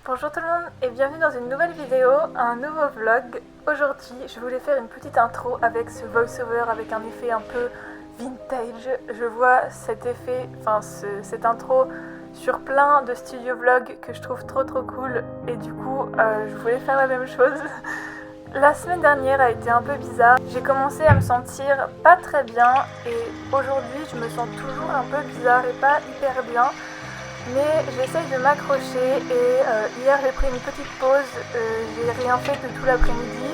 Bonjour tout le monde et bienvenue dans une nouvelle vidéo, un nouveau vlog. Aujourd'hui je voulais faire une petite intro avec ce voice-over avec un effet un peu vintage. Je vois cet effet, cette intro sur plein de studio vlogs que je trouve trop cool et du coup je voulais faire la même chose. La semaine dernière a été un peu bizarre, j'ai commencé à me sentir pas très bien et aujourd'hui je me sens toujours un peu bizarre et pas hyper bien. Mais j'essaye de m'accrocher et hier j'ai pris une petite pause, j'ai rien fait de tout l'après-midi.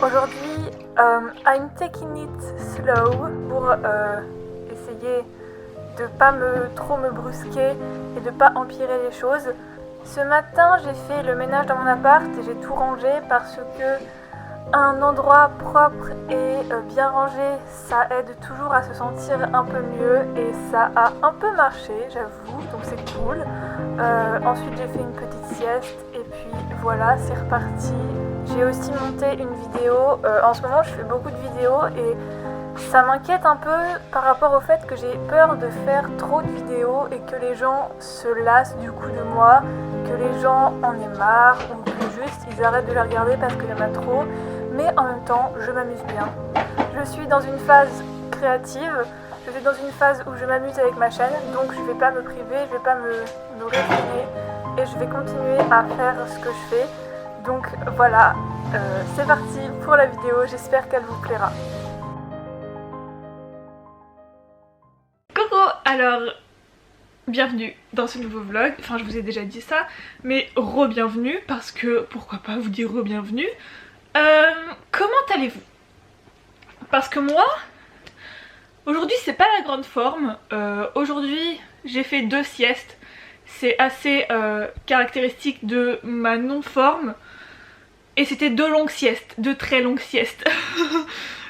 Aujourd'hui, I'm taking it slow pour essayer de pas trop me brusquer et de pas empirer les choses. Ce matin, j'ai fait le ménage dans mon appart et j'ai tout rangé parce que un endroit propre et bien rangé, ça aide toujours à se sentir un peu mieux et ça a un peu marché, j'avoue, donc c'est cool. Ensuite j'ai fait une petite sieste et puis voilà, c'est reparti. J'ai aussi monté une vidéo, en ce moment je fais beaucoup de vidéos et ça m'inquiète un peu par rapport au fait que j'ai peur de faire trop de vidéos et que les gens se lassent du coup de moi, que les gens en aient marre ou que juste ils arrêtent de la regarder parce qu'il y en a trop. Mais en même temps, je m'amuse bien. Je suis dans une phase créative, je suis dans une phase où je m'amuse avec ma chaîne, donc je ne vais pas me priver, je ne vais pas me résigner et je vais continuer à faire ce que je fais. Donc voilà, c'est parti pour la vidéo, j'espère qu'elle vous plaira. Coucou, alors bienvenue dans ce nouveau vlog, enfin je vous ai déjà dit ça, mais re-bienvenue parce que pourquoi pas vous dire re-bienvenue. Comment allez-vous? Parce que moi, aujourd'hui c'est pas la grande forme. Aujourd'hui j'ai fait 2 siestes. C'est assez caractéristique de ma non-forme. Et c'était 2 longues siestes, 2 très longues siestes.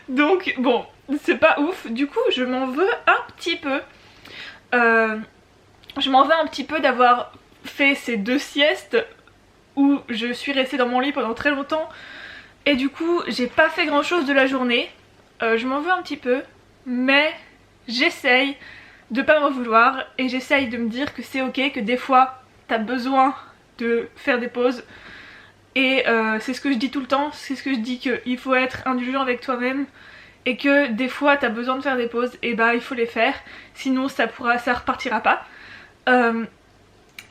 Donc bon, c'est pas ouf. Du coup je m'en veux un petit peu. Je m'en veux un petit peu d'avoir fait ces 2 siestes où je suis restée dans mon lit pendant très longtemps. Et du coup j'ai pas fait grand chose de la journée, je m'en veux un petit peu, mais j'essaye de pas m'en vouloir et j'essaye de me dire que c'est ok, que des fois t'as besoin de faire des pauses. Et c'est ce que je dis tout le temps, c'est ce que je dis, qu'il faut être indulgent avec toi-même et que des fois t'as besoin de faire des pauses et bah il faut les faire, sinon ça repartira pas.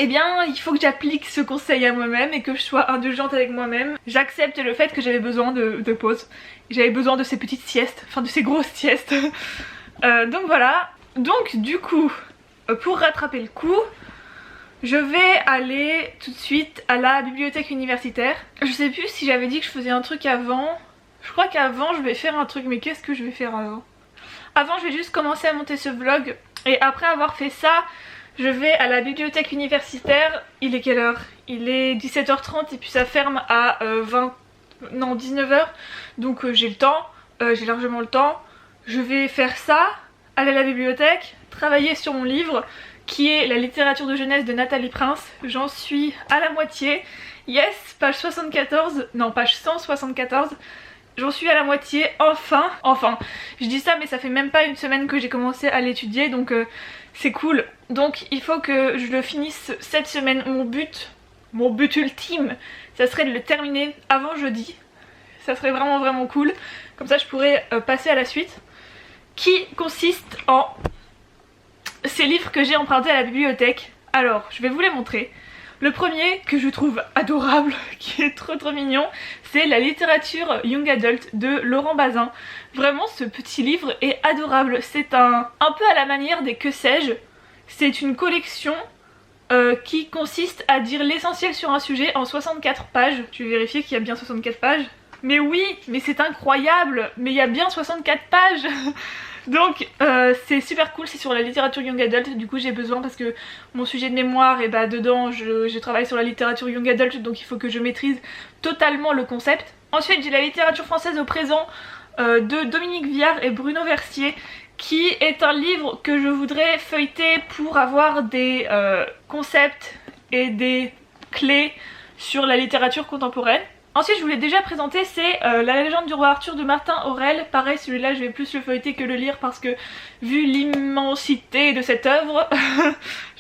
Eh bien, il faut que j'applique ce conseil à moi-même et que je sois indulgente avec moi-même. J'accepte le fait que j'avais besoin de pause. J'avais besoin de ces petites siestes, enfin de ces grosses siestes. Donc voilà. Donc du coup, pour rattraper le coup, je vais aller tout de suite à la bibliothèque universitaire. Je sais plus si j'avais dit que je faisais un truc avant. Je crois qu'avant je vais faire un truc, mais qu'est-ce que je vais faire avant? Avant je vais juste commencer à monter ce vlog et après avoir fait ça, je vais à la bibliothèque universitaire. Il est quelle heure? Il est 17h30 et puis ça ferme à 19h. Donc j'ai le temps, j'ai largement le temps. Je vais faire ça, aller à la bibliothèque, travailler sur mon livre qui est la littérature de jeunesse de Nathalie Prince. J'en suis à la moitié. Yes, page 74, non page 174. J'en suis à la moitié, enfin, je dis ça mais ça fait même pas une semaine que j'ai commencé à l'étudier donc c'est cool. Donc il faut que je le finisse cette semaine. Mon but ultime, ça serait de le terminer avant jeudi. Ça serait vraiment cool. Comme ça je pourrais passer à la suite. Qui consiste en ces livres que j'ai empruntés à la bibliothèque. Alors je vais vous les montrer. Le premier que je trouve adorable, qui est trop mignon, c'est la littérature Young Adult de Laurent Bazin. Vraiment ce petit livre est adorable, c'est un peu à la manière des Que sais-je. C'est une collection qui consiste à dire l'essentiel sur un sujet en 64 pages. Je vais vérifier qu'il y a bien 64 pages. Mais oui, mais c'est incroyable, mais il y a bien 64 pages. Donc c'est super cool, c'est sur la littérature Young Adult, du coup j'ai besoin parce que mon sujet de mémoire, et bah dedans je travaille sur la littérature Young Adult, donc il faut que je maîtrise totalement le concept. Ensuite j'ai la littérature française au présent de Dominique Viard et Bruno Versier, qui est un livre que je voudrais feuilleter pour avoir des concepts et des clés sur la littérature contemporaine. Ensuite je vous l'ai déjà présenté, c'est La légende du roi Arthur de Martin Aurèle. Pareil, celui-là je vais plus le feuilleter que le lire parce que vu l'immensité de cette œuvre,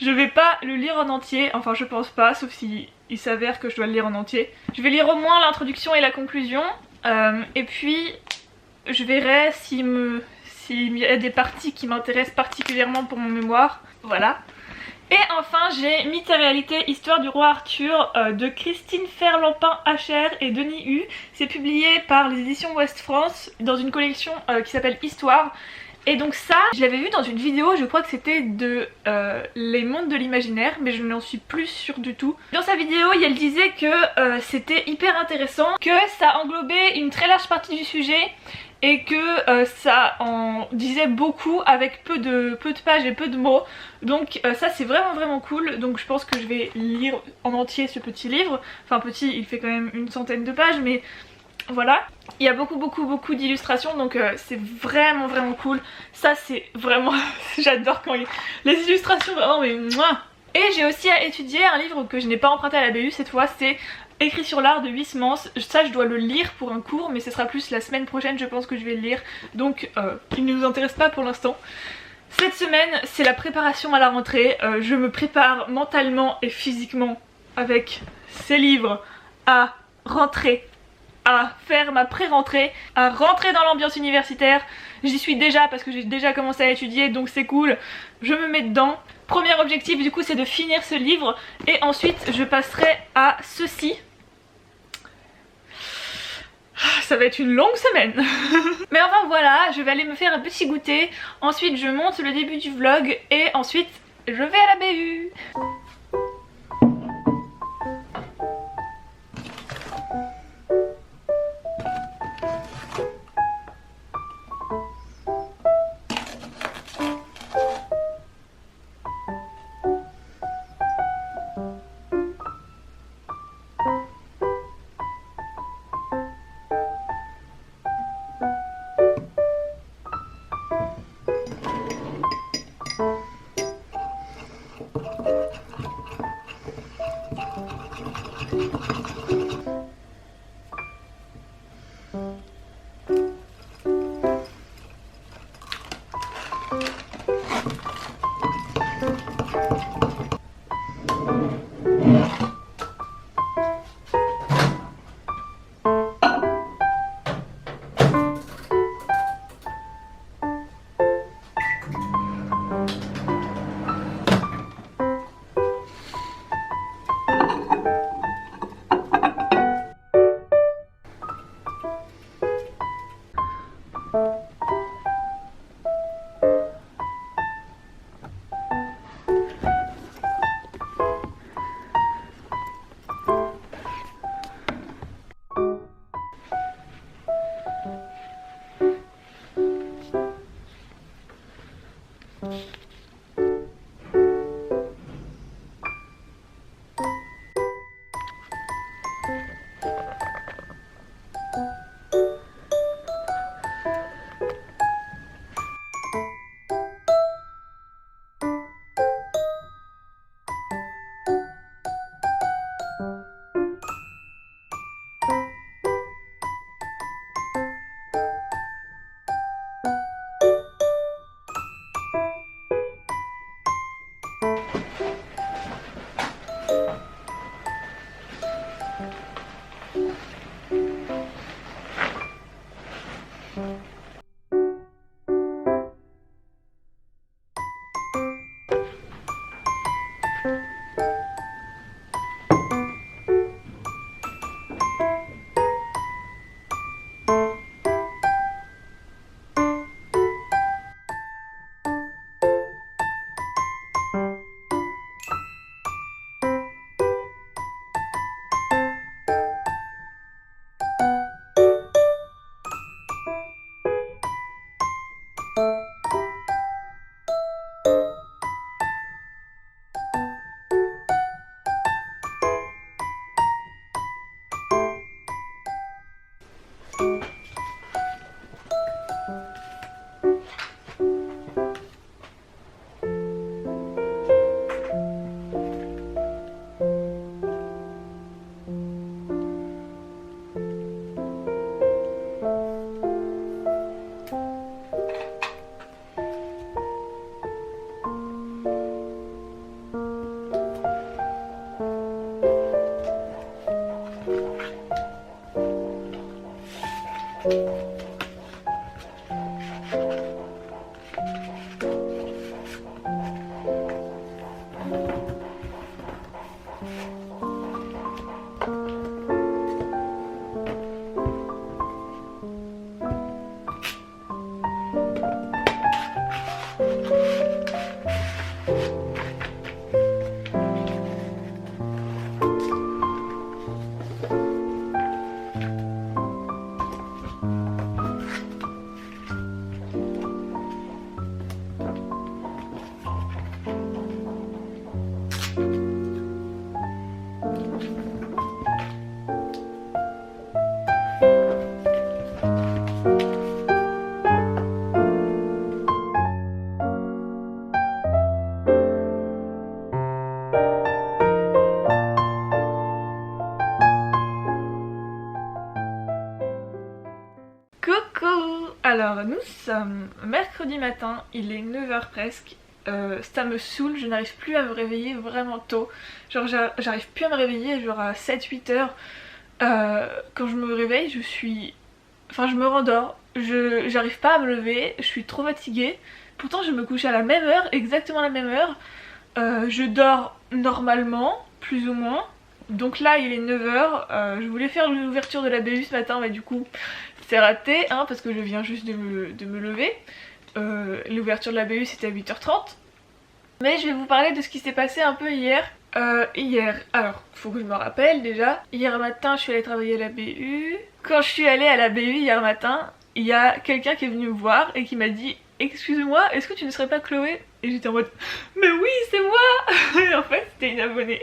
je vais pas le lire en entier, enfin je pense pas, sauf si il s'avère que je dois le lire en entier. Je vais lire au moins l'introduction et la conclusion, et puis je verrai s'il y a des parties qui m'intéressent particulièrement pour mon mémoire, voilà. Et enfin j'ai Mythe et réalité, histoire du roi Arthur de Christine Ferlampin-Hacher et Denis Hu. C'est publié par les éditions Ouest France dans une collection qui s'appelle Histoire. Et donc ça, je l'avais vu dans une vidéo, je crois que c'était de Les mondes de l'imaginaire, mais je n'en suis plus sûre du tout. Dans sa vidéo, elle disait que c'était hyper intéressant, que ça englobait une très large partie du sujet et que ça en disait beaucoup avec peu de pages et peu de mots. Donc ça c'est vraiment cool, donc je pense que je vais lire en entier ce petit livre. Enfin petit, il fait quand même une centaine de pages, mais voilà. Il y a beaucoup d'illustrations, donc c'est vraiment cool. Ça c'est vraiment... j'adore quand les illustrations, vraiment, mais mouah. Et j'ai aussi à étudier un livre que je n'ai pas emprunté à la BU cette fois, c'est Écrit sur l'art de Huysmans. Ça je dois le lire pour un cours, mais ce sera plus la semaine prochaine je pense que je vais le lire, donc il ne nous intéresse pas pour l'instant. Cette semaine c'est la préparation à la rentrée, je me prépare mentalement et physiquement avec ces livres à rentrer, à faire ma pré-rentrée, à rentrer dans l'ambiance universitaire. J'y suis déjà parce que j'ai déjà commencé à étudier, donc c'est cool, je me mets dedans. Premier objectif du coup c'est de finir ce livre et ensuite je passerai à ceci. Ça va être une longue semaine. Mais enfin voilà, je vais aller me faire un petit goûter, ensuite je monte le début du vlog et ensuite je vais à la BU. Alors nous sommes mercredi matin, il est 9h presque. Ça me saoule, je n'arrive plus à me réveiller vraiment tôt. Genre j'arrive plus à me réveiller genre à 7-8 heures. Quand je me réveille je suis... Enfin je me rendors, j'arrive pas à me lever, je suis trop fatiguée. Pourtant je me couche à la même heure, exactement la même heure. Je dors normalement, plus ou moins. Donc là il est 9h, je voulais faire l'ouverture de la BU ce matin mais du coup c'est raté hein, parce que je viens juste de me lever. L'ouverture de la BU c'était à 8h30. Mais je vais vous parler de ce qui s'est passé un peu hier. Alors faut que je me rappelle déjà. Hier matin je suis allée travailler à la BU. Quand je suis allée à la BU hier matin, il y a quelqu'un qui est venu me voir et qui m'a dit excuse-moi, est-ce que tu ne serais pas Chloé? Et j'étais en mode mais oui c'est moi. Et en fait c'était une abonnée.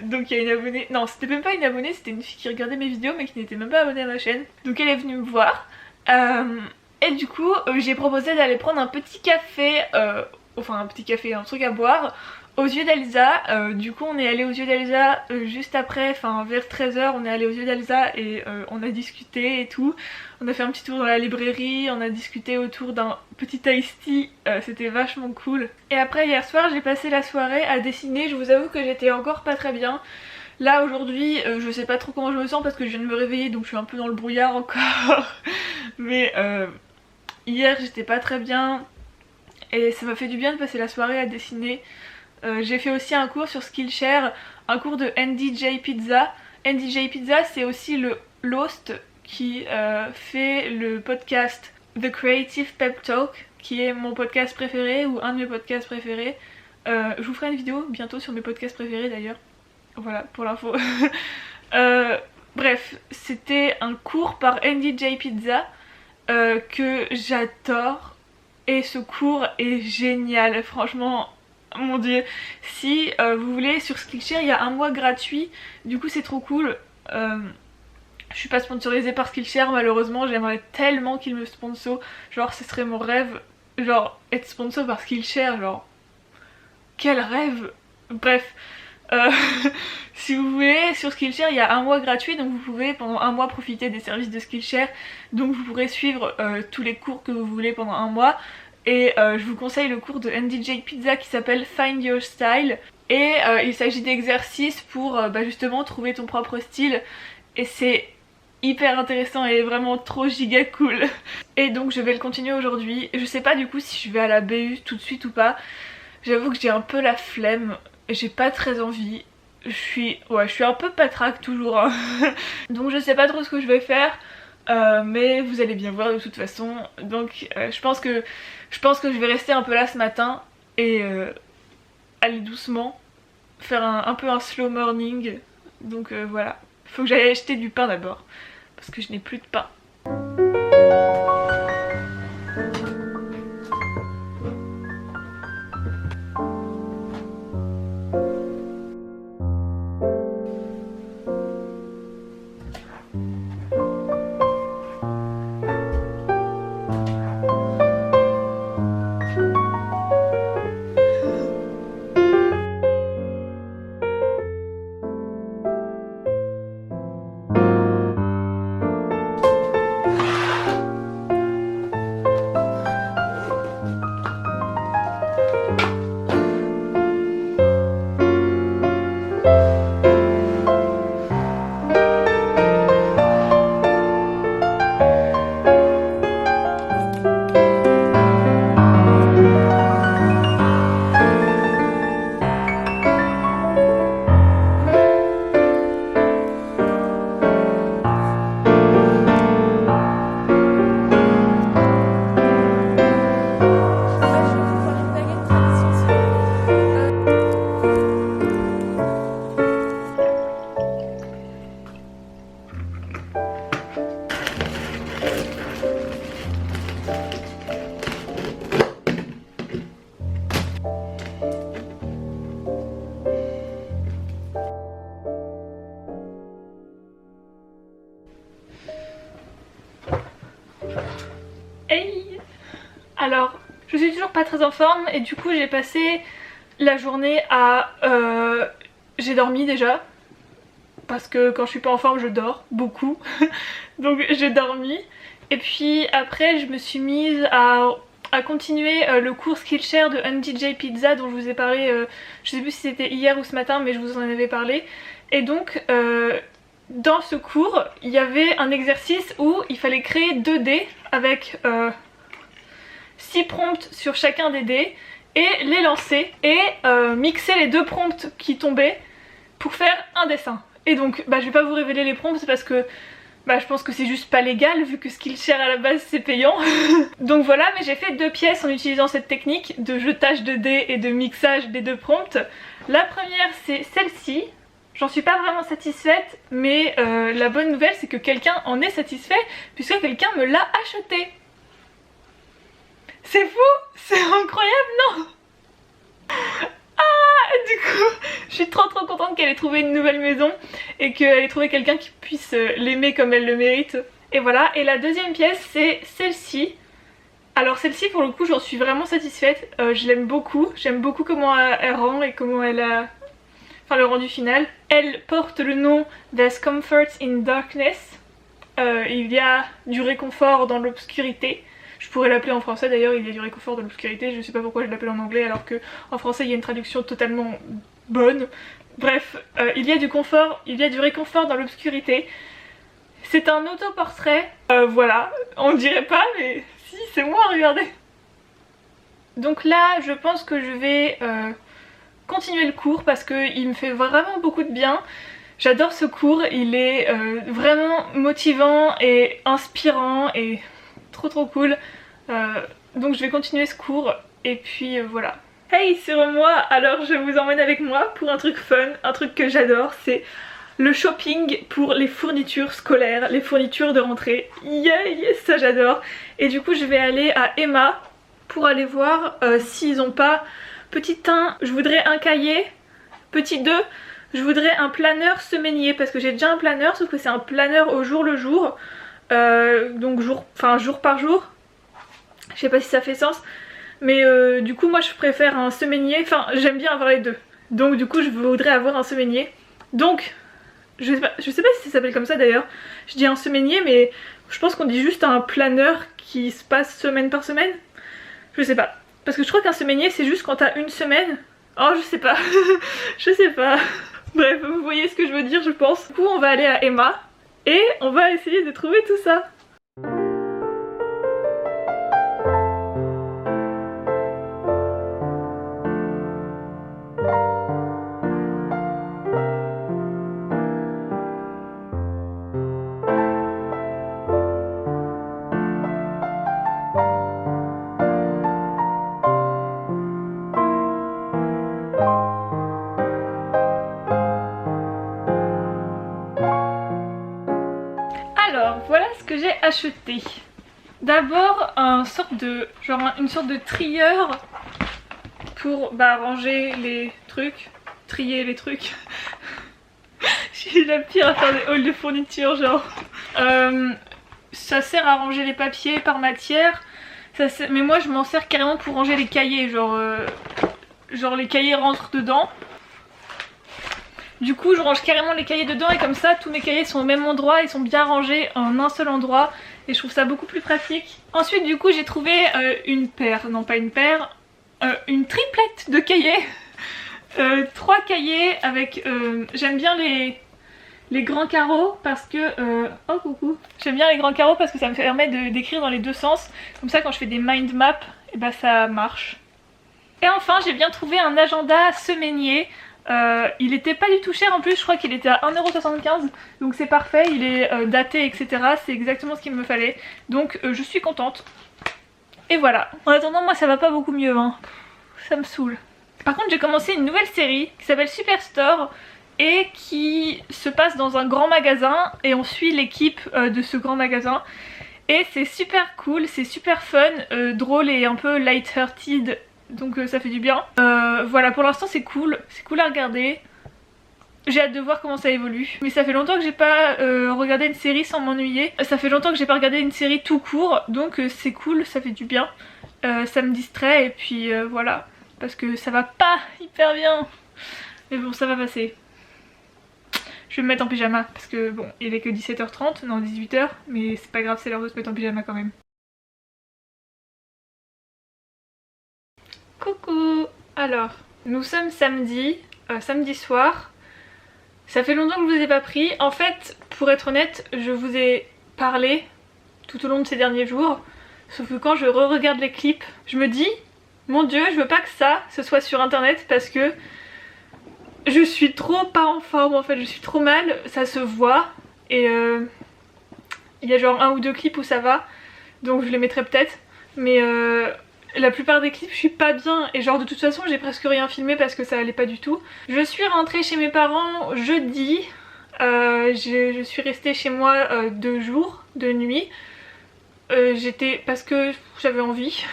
Donc il y a une abonnée, non c'était même pas une abonnée, c'était une fille qui regardait mes vidéos mais qui n'était même pas abonnée à ma chaîne. Donc elle est venue me voir et du coup j'ai proposé d'aller prendre un petit café, enfin un petit café, un truc à boire aux yeux d'Elsa. Du coup on est allé aux yeux d'Elsa juste après, enfin vers 13h on est allé aux yeux d'Elsa et on a discuté et tout. On a fait un petit tour dans la librairie, on a discuté autour d'un petit iced tea, c'était vachement cool. Et après hier soir j'ai passé la soirée à dessiner, je vous avoue que j'étais encore pas très bien. Là aujourd'hui je sais pas trop comment je me sens parce que je viens de me réveiller donc je suis un peu dans le brouillard encore. Mais hier j'étais pas très bien et ça m'a fait du bien de passer la soirée à dessiner. J'ai fait aussi un cours sur Skillshare, un cours de NDJ Pizza. NDJ Pizza c'est aussi l'host qui fait le podcast The Creative Pep Talk, qui est mon podcast préféré ou un de mes podcasts préférés. Je vous ferai une vidéo bientôt sur mes podcasts préférés d'ailleurs. Voilà pour l'info. Bref, c'était un cours par NDJ Pizza que j'adore et ce cours est génial, franchement. Mon dieu, si vous voulez sur Skillshare il y a un mois gratuit, du coup c'est trop cool. Je suis pas sponsorisée par Skillshare malheureusement, j'aimerais tellement qu'ils me sponsorent, genre ce serait mon rêve, genre être sponsor par Skillshare, genre quel rêve. Bref, si vous voulez sur Skillshare il y a un mois gratuit donc vous pouvez pendant un mois profiter des services de Skillshare, donc vous pourrez suivre tous les cours que vous voulez pendant un mois. Et je vous conseille le cours de NDJ Pizza qui s'appelle Find Your Style. Et il s'agit d'exercices pour justement trouver ton propre style. Et c'est hyper intéressant et vraiment trop giga cool. Et donc je vais le continuer aujourd'hui. Je sais pas du coup si je vais à la BU tout de suite ou pas. J'avoue que j'ai un peu la flemme. J'ai pas très envie. Je suis un peu patraque toujours hein. Donc je sais pas trop ce que je vais faire. Mais vous allez bien voir de toute façon. Donc je pense que je vais rester un peu là ce matin et aller doucement, faire un peu un slow morning. Donc voilà, faut que j'aille acheter du pain d'abord parce que je n'ai plus de pain. Hey. Alors, je suis toujours pas très en forme et du coup j'ai passé la journée à... j'ai dormi déjà, parce que quand je suis pas en forme je dors beaucoup, donc j'ai dormi Et puis après je me suis mise à continuer le cours Skillshare de NDJ Pizza dont je vous ai parlé, je sais plus si c'était hier ou ce matin mais je vous en avais parlé. Et donc dans ce cours il y avait un exercice où il fallait créer 2 dés avec 6 prompts sur chacun des dés et les lancer et mixer les 2 prompts qui tombaient pour faire un dessin. Et donc je vais pas vous révéler les prompts parce que je pense que c'est juste pas légal vu que Skillshare à la base c'est payant. Donc voilà, mais j'ai fait 2 pièces en utilisant cette technique de jetage de dés et de mixage des 2 prompts. La première c'est celle-ci. J'en suis pas vraiment satisfaite, mais la bonne nouvelle c'est que quelqu'un en est satisfait puisque quelqu'un me l'a acheté. C'est fou, c'est incroyable, non? Ah, du coup, je suis trop contente qu'elle ait trouvé une nouvelle maison et qu'elle ait trouvé quelqu'un qui puisse l'aimer comme elle le mérite. Et voilà, et la deuxième pièce c'est celle-ci. Alors celle-ci pour le coup j'en suis vraiment satisfaite, je l'aime beaucoup, j'aime beaucoup comment elle rend et comment elle a... Enfin le rendu final. Elle porte le nom There's Comfort in Darkness, il y a du réconfort dans l'obscurité. Je pourrais l'appeler en français d'ailleurs, il y a du réconfort dans l'obscurité, je sais pas pourquoi je l'appelle en anglais alors que en français il y a une traduction totalement bonne. Bref, il y a du confort, il y a du réconfort dans l'obscurité. C'est un autoportrait, voilà, on dirait pas mais si c'est moi, regardez. Donc là je pense que je vais continuer le cours parce qu'il me fait vraiment beaucoup de bien. J'adore ce cours, il est vraiment motivant et inspirant et trop cool. Donc je vais continuer ce cours et puis voilà. Hey, c'est moi, alors je vous emmène avec moi pour un truc fun, un truc que j'adore, c'est le shopping pour les fournitures scolaires, les fournitures de rentrée. Yeah, ça j'adore. Et du coup je vais aller à Emma pour aller voir s'ils ont pas... Petit 1, je voudrais un cahier. Petit 2, je voudrais un planeur semainier parce que j'ai déjà un planeur sauf que c'est un planeur au jour le jour. Donc jour par jour. Je sais pas si ça fait sens. Mais du coup moi je préfère un semainier. Enfin j'aime bien avoir les deux. Donc du coup je voudrais avoir un semainier. Donc je sais pas si ça s'appelle comme ça d'ailleurs. Je dis un semainier mais je pense qu'on dit juste un planeur qui se passe semaine par semaine. Je sais pas. Parce que je crois qu'un semainier c'est juste quand t'as une semaine. Oh je sais pas. Je sais pas. Bref vous voyez ce que je veux dire je pense. Du coup on va aller à Emma et on va essayer de trouver tout ça. Alors voilà ce que j'ai acheté. D'abord une sorte de trieur pour ranger les trucs, trier les trucs. Je suis la pire à faire des hauls de fourniture genre. Ça sert à ranger les papiers par matière, mais moi je m'en sers carrément pour ranger les cahiers, genre les cahiers rentrent dedans. Du coup je range carrément les cahiers dedans et comme ça tous mes cahiers sont au même endroit, ils sont bien rangés en un seul endroit et je trouve ça beaucoup plus pratique. Ensuite du coup j'ai trouvé une triplette de cahiers. 3 cahiers avec... j'aime bien les grands carreaux parce que... oh coucou. J'aime bien les grands carreaux parce que ça me permet d'écrire dans les deux sens. Comme ça quand je fais des mind maps, et ça marche. Et enfin j'ai bien trouvé un agenda semainier. Il était pas du tout cher en plus, je crois qu'il était à 1,75€. Donc c'est parfait, il est daté etc. C'est exactement ce qu'il me fallait. Donc je suis contente. Et voilà. En attendant moi ça va pas beaucoup mieux hein. Ça me saoule. Par contre j'ai commencé une nouvelle série qui s'appelle Superstore et qui se passe dans un grand magasin et on suit l'équipe de ce grand magasin. Et c'est super cool, c'est super fun, drôle et un peu light-hearted. Donc ça fait du bien. Voilà, pour l'instant c'est cool à regarder. J'ai hâte de voir comment ça évolue. Mais ça fait longtemps que j'ai pas regardé une série sans m'ennuyer. Ça fait longtemps que j'ai pas regardé une série tout court. Donc c'est cool, ça fait du bien. Ça me distrait et puis voilà. Parce que ça va pas hyper bien. Mais bon ça va passer. Je vais me mettre en pyjama parce que bon, il est que 17h30, non 18h, mais c'est pas grave, c'est l'heure de se mettre en pyjama quand même. Coucou! Alors, nous sommes samedi, samedi soir. Ça fait longtemps que je vous ai pas pris. En fait, pour être honnête, je vous ai parlé tout au long de ces derniers jours. Sauf que quand je re-regarde les clips, je me dis, mon dieu, je veux pas que ça, ce soit sur internet parce que je suis trop pas en forme en fait, je suis trop mal, ça se voit. Et il y a genre 1 ou 2 clips où ça va, donc je les mettrai peut-être. Mais la plupart des clips je suis pas bien et genre de toute façon j'ai presque rien filmé parce que ça allait pas du tout. Je suis rentrée chez mes parents jeudi, je suis restée chez moi 2 jours de nuit. J'étais parce que j'avais envie.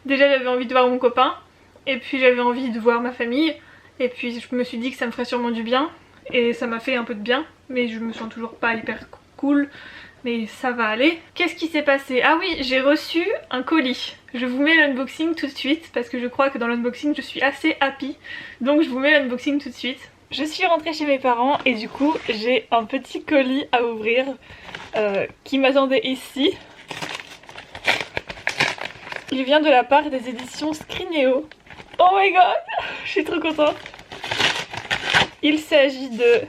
Déjà j'avais envie de voir mon copain et puis j'avais envie de voir ma famille et puis je me suis dit que ça me ferait sûrement du bien et ça m'a fait un peu de bien mais je me sens toujours pas hyper cool mais ça va aller. Qu'est-ce qui s'est passé? Ah oui, j'ai reçu un colis. Je vous mets l'unboxing tout de suite parce que je crois que dans l'unboxing je suis assez happy, donc je vous mets l'unboxing tout de suite. Je suis rentrée chez mes parents et du coup j'ai un petit colis à ouvrir qui m'attendait ici. Il vient de la part des éditions Scrineo. Oh my god, je suis trop contente. Il s'agit de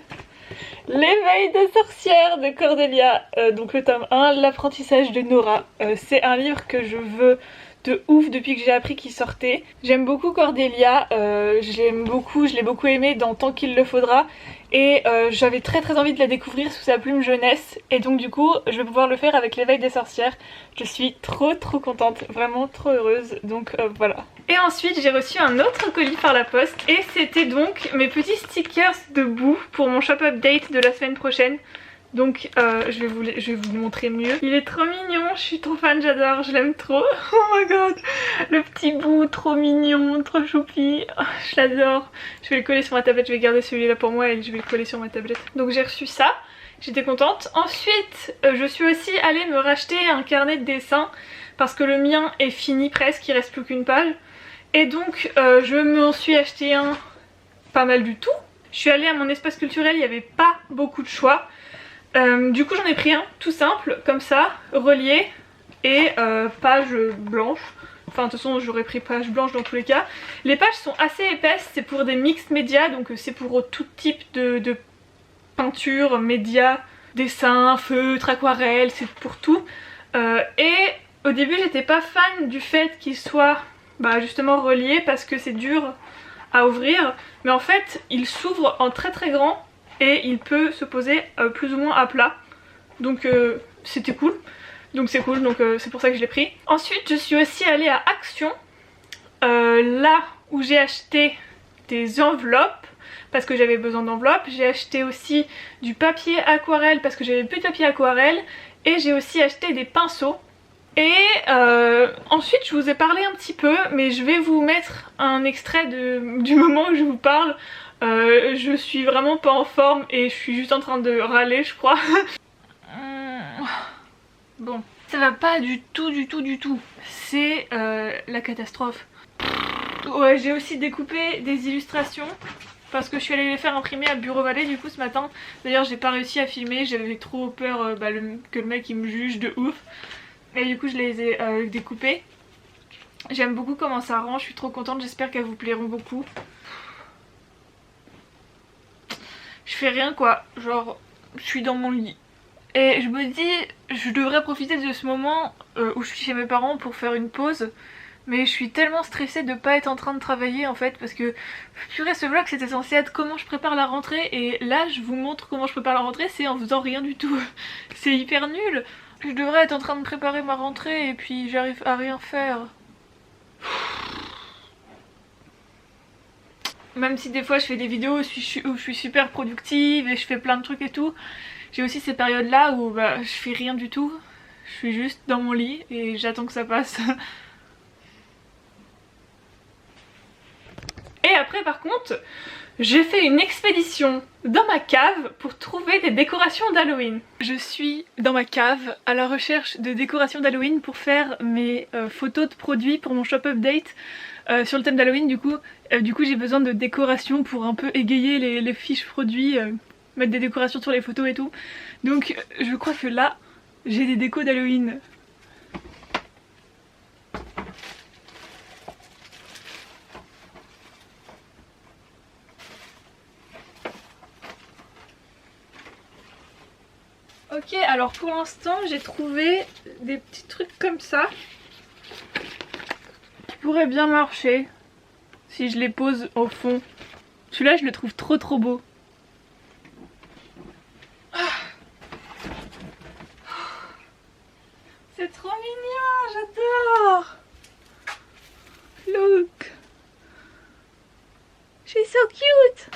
L'éveil des sorcières de Cordelia, donc le tome 1, l'apprentissage de Nora. C'est un livre que je veux de ouf depuis que j'ai appris qu'il sortait. J'aime beaucoup Cordelia, je l'ai beaucoup aimé dans Tant qu'il le faudra. Et j'avais très envie de la découvrir sous sa plume jeunesse. Et donc du coup, je vais pouvoir le faire avec L'éveil des sorcières. Je suis trop contente, vraiment trop heureuse. Donc voilà. Et ensuite, j'ai reçu un autre colis par la poste. Et c'était donc mes petits stickers de boue pour mon shop update de la semaine prochaine. Donc je vais vous le montrer mieux. Il est trop mignon, je suis trop fan, j'adore, je l'aime trop. Oh my god, le petit bout trop mignon, trop choupi, oh, je l'adore. Je vais le coller sur ma tablette, je vais garder celui-là pour moi et je vais le coller sur ma tablette. Donc j'ai reçu ça, j'étais contente. Ensuite, je suis aussi allée me racheter un carnet de dessin parce que le mien est fini presque, il reste plus qu'une page. Et donc je m'en suis acheté un pas mal du tout. Je suis allée à mon espace culturel, il n'y avait pas beaucoup de choix. Du coup j'en ai pris un tout simple comme ça, relié et page blanche. Enfin de toute façon j'aurais pris page blanche dans tous les cas. Les pages sont assez épaisses, c'est pour des mixed médias, donc c'est pour tout type de peinture, médias, dessin, feutre, aquarelle, c'est pour tout. Et au début j'étais pas fan du fait qu'il soit justement relié parce que c'est dur à ouvrir. Mais en fait il s'ouvre en très grand. Et il peut se poser plus ou moins à plat. Donc c'était cool. Donc c'est cool, donc c'est pour ça que je l'ai pris. Ensuite je suis aussi allée à Action. Là où j'ai acheté des enveloppes. Parce que j'avais besoin d'enveloppes. J'ai acheté aussi du papier aquarelle parce que j'avais plus de papier aquarelle. Et j'ai aussi acheté des pinceaux. Et ensuite je vous ai parlé un petit peu. Mais je vais vous mettre un extrait du moment où je vous parle. Je suis vraiment pas en forme et je suis juste en train de râler je crois. Bon, ça va pas du tout. C'est la catastrophe. Ouais, j'ai aussi découpé des illustrations parce que je suis allée les faire imprimer à Bureau Vallée du coup ce matin. D'ailleurs j'ai pas réussi à filmer, j'avais trop peur que le mec il me juge de ouf. Et du coup je les ai découpées. J'aime beaucoup comment ça rend, je suis trop contente, j'espère qu'elles vous plairont beaucoup. Je fais rien quoi, genre je suis dans mon lit. Et je me dis, je devrais profiter de ce moment où je suis chez mes parents pour faire une pause. Mais je suis tellement stressée de pas être en train de travailler en fait parce que purée ce vlog c'était censé être comment je prépare la rentrée et là je vous montre comment je prépare la rentrée, c'est en faisant rien du tout. C'est hyper nul. Je devrais être en train de préparer ma rentrée et puis j'arrive à rien faire. Même si des fois je fais des vidéos où je suis super productive et je fais plein de trucs et tout, j'ai aussi ces périodes là où je fais rien du tout. Je suis juste dans mon lit et j'attends que ça passe. Et après par contre, j'ai fait une expédition dans ma cave pour trouver des décorations d'Halloween. Je suis dans ma cave à la recherche de décorations d'Halloween pour faire mes photos de produits pour mon shop update. Sur le thème d'Halloween du coup j'ai besoin de décorations pour un peu égayer les fiches produits mettre des décorations sur les photos et tout. Donc je crois que là j'ai des décos d'Halloween. Ok, alors pour l'instant j'ai trouvé des petits trucs comme ça qui pourraient bien marcher si je les pose au fond. Celui-là je le trouve trop beau. C'est trop mignon, j'adore. Look, she's so cute.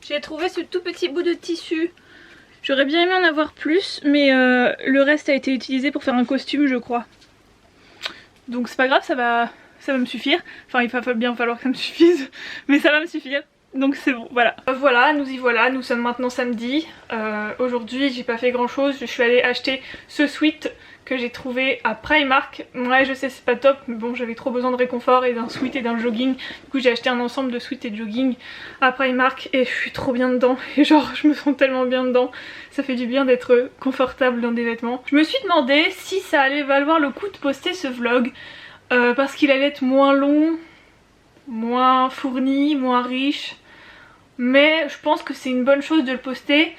J'ai trouvé ce tout petit bout de tissu. J'aurais bien aimé en avoir plus, mais le reste a été utilisé pour faire un costume, je crois. Donc c'est pas grave, ça va me suffire. Enfin, il va bien falloir que ça me suffise, mais ça va me suffire. Donc c'est bon, voilà. Voilà, nous y voilà, nous sommes maintenant samedi. Aujourd'hui j'ai pas fait grand chose, je suis allée acheter ce sweat que j'ai trouvé à Primark. Ouais, je sais c'est pas top, mais bon, j'avais trop besoin de réconfort et d'un sweat et d'un jogging. Du coup j'ai acheté un ensemble de sweat et de jogging à Primark et je suis trop bien dedans. Et genre je me sens tellement bien dedans, ça fait du bien d'être confortable dans des vêtements. Je me suis demandé si ça allait valoir le coup de poster ce vlog parce qu'il allait être moins long, moins fourni, moins riche. Mais je pense que c'est une bonne chose de le poster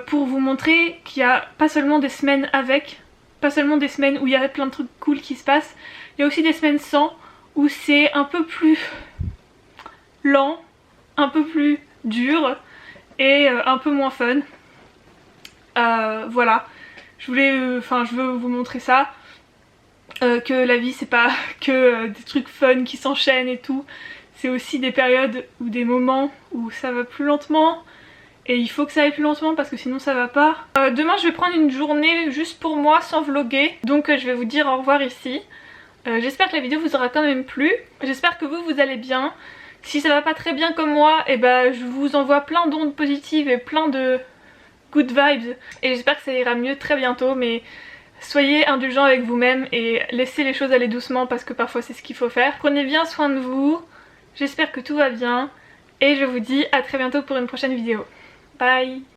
pour vous montrer qu'il n'y a pas seulement des semaines avec, pas seulement des semaines où il y a plein de trucs cool qui se passent, il y a aussi des semaines sans où c'est un peu plus lent, un peu plus dur et un peu moins fun. Voilà, je veux vous montrer ça, que la vie c'est pas que des trucs fun qui s'enchaînent et tout. C'est aussi des périodes ou des moments où ça va plus lentement et il faut que ça aille plus lentement parce que sinon ça va pas. Demain je vais prendre une journée juste pour moi sans vlogger, donc je vais vous dire au revoir ici. J'espère que la vidéo vous aura quand même plu, j'espère que vous allez bien. Si ça va pas très bien comme moi, et je vous envoie plein d'ondes positives et plein de good vibes et j'espère que ça ira mieux très bientôt, mais soyez indulgents avec vous-même et laissez les choses aller doucement parce que parfois c'est ce qu'il faut faire. Prenez bien soin de vous. J'espère que tout va bien et je vous dis à très bientôt pour une prochaine vidéo. Bye!